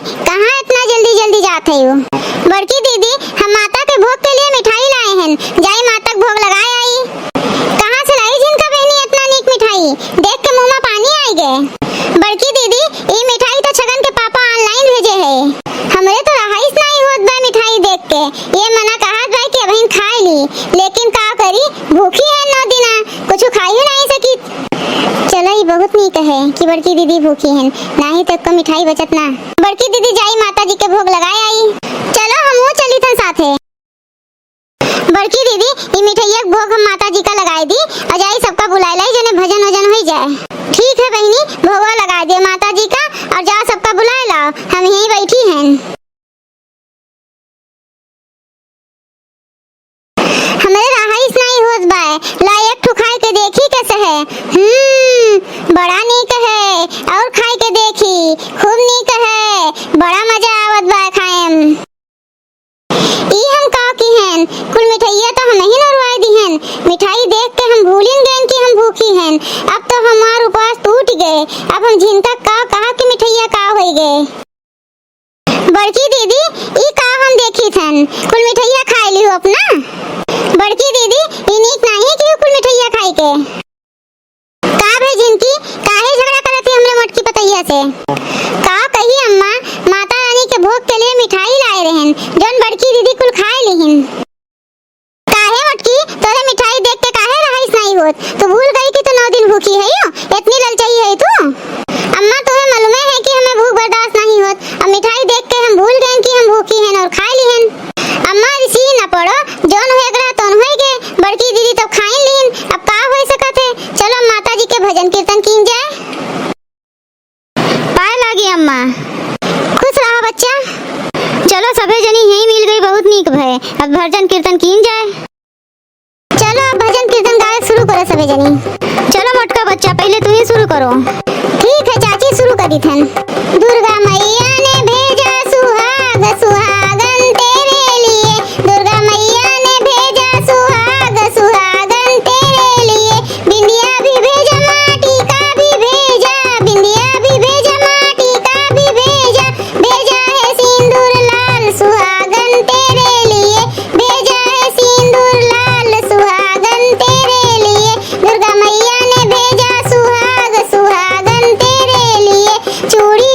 कहाँ इतना जल्दी जल्दी जाते हो? बड़की दीदी, हम माता के भोग के लिए मिठाई लाए हैं, जाई माता के भोग लगाए आई। कहाँ से लाई जिनका बहनी इतना नीक मिठाई? देख के मुंह में पानी आई गए। बड़की दीदी, ये मिठाई तो छगन के पापा ऑनलाइन भेजे है, हमरे तो रहाइस नहीं होत बा मिठाई देख के। ये मना कहा भाई कि अभी खा ली, लेकिन का करी, भूखी है 9 दिना, कुछ खाइयो नहीं सकी। चलो ये बहुत नीक है कि बड़की दीदी भूखी हैं, नहीं तक को मिठाई बचत ना। बड़की दीदी जाई माता जी के भोग लगाए आई। चलो हमहू चली थन साथे। बड़की दीदी, ये मिठाइया भोग हम माता जी का लगाए दी और जाई सबका बुलाए लाई, जने भजन वजन हो जाए। ठीक है बहनी, भोगा लगा दिए माता जी का और जा सबका बुलाए लाओ, हम यहीं बैठी हैं। हमें रहाइस नहीं होत बा, लायक ठो खाए के देखी कैसे है। बड़ा नीक है, और खाए के देखी, खूब नीक है, बड़ा मजा आवत बा खाएम। ई हम का की हैं, कुल मिठाइया तो हम नहीं नरवाई दी हैं। मिठाई देख के हम भूलिन गए कि हम भूखी हैं। अब तो हमार उपवास टूट गए, अब हम झिनका का कहा कि मिठाइया का हो गए। बड़की दीदी, ई का हम देखी थन, कुल मिठाइया खाए ली हो अपना। बड़की दीदी, ई नीक नहीं कि कुल मिठाइया खाई के। का भे जिनकी, काहे झगड़ा करत है हमरे मोटकी पतैया से? का कही अम्मा, माता रानी के भोग के लिए मिठाई लाए रहन, जौन बड़की दीदी कुल खाए लीहिन। काहे मोटकी, तोरे मिठाई देख के काहे रहाइस नहीं होत? तू भूल गई कि तू 9 दिन भूखी है यो? इतनी ललचाई है तू? अम्मा तुम्हें मालूम है कि हमें भूख बर्दाश्त नहीं होत, अब मिठाई देख के हम भूल गए कि हम भूखी हैं और खा लीहन। अम्मा इसी न पड़ो, जौन होए गरा तौन होए गे, बड़की दीदी तो खाइन लीन, अब का होए सकत है। चलो माता जी के भजन कीर्तन कीन जाए। पाए लागी अम्मा, खुश रहा बच्चा। चलो सभे जनी यहीं मिल गई, बहुत नीक भय, अब भजन कीर्तन कीन जाए। चलो अब भजन कीर्तन गावे शुरू करो सभे जनी। चलो मोटका बच्चा, पहले तू ही शुरू करो। ठीक है चाची, शुरू कर दी थन। दुर्गा मैया ने भेजा सुहाग, सुहागन तेरे लिए, दुर्गा मैया ने भेजा सुहाग, सुहागन तेरे लिए। बिंदिया भी भेजा, माटी का भी भेजा, बिंदिया भी भेजा, माटी का भी भेजा, भेजा है सिंदूर लाल सुहागन तेरे लिए, भेजा है सिंदूर लाल सुहागन तेरे लिए। दुर्गा मैया ने भेजा सुहाग, सुहागन तेरे लिए। चूड़ी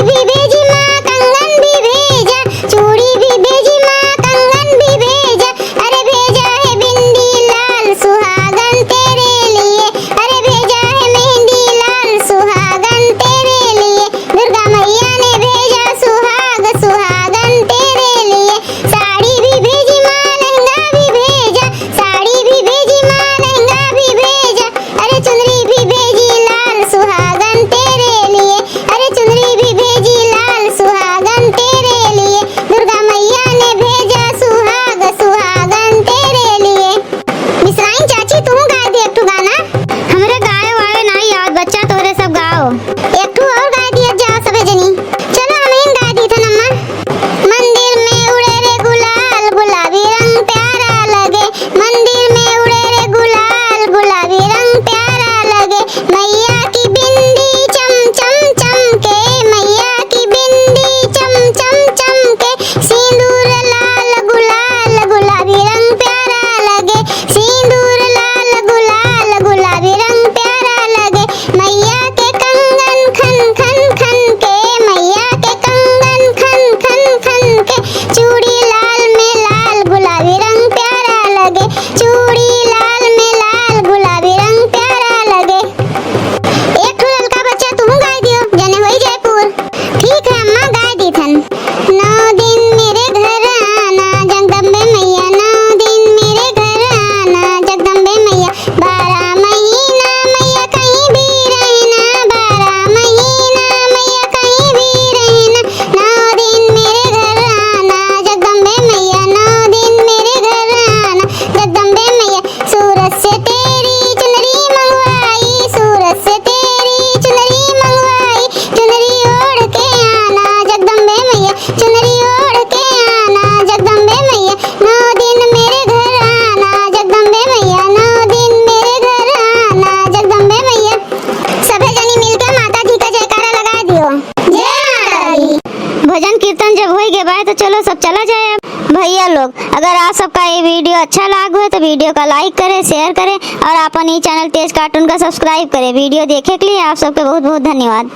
कीर्तन जब हो गए बा तो चलो सब चला जाए। अब भैया लोग, अगर आप सबका ये वीडियो अच्छा लगा हो तो वीडियो का लाइक करें, शेयर करें और अपन ये चैनल तेज कार्टून का सब्सक्राइब करें। वीडियो देखे के लिए आप सबके बहुत बहुत धन्यवाद।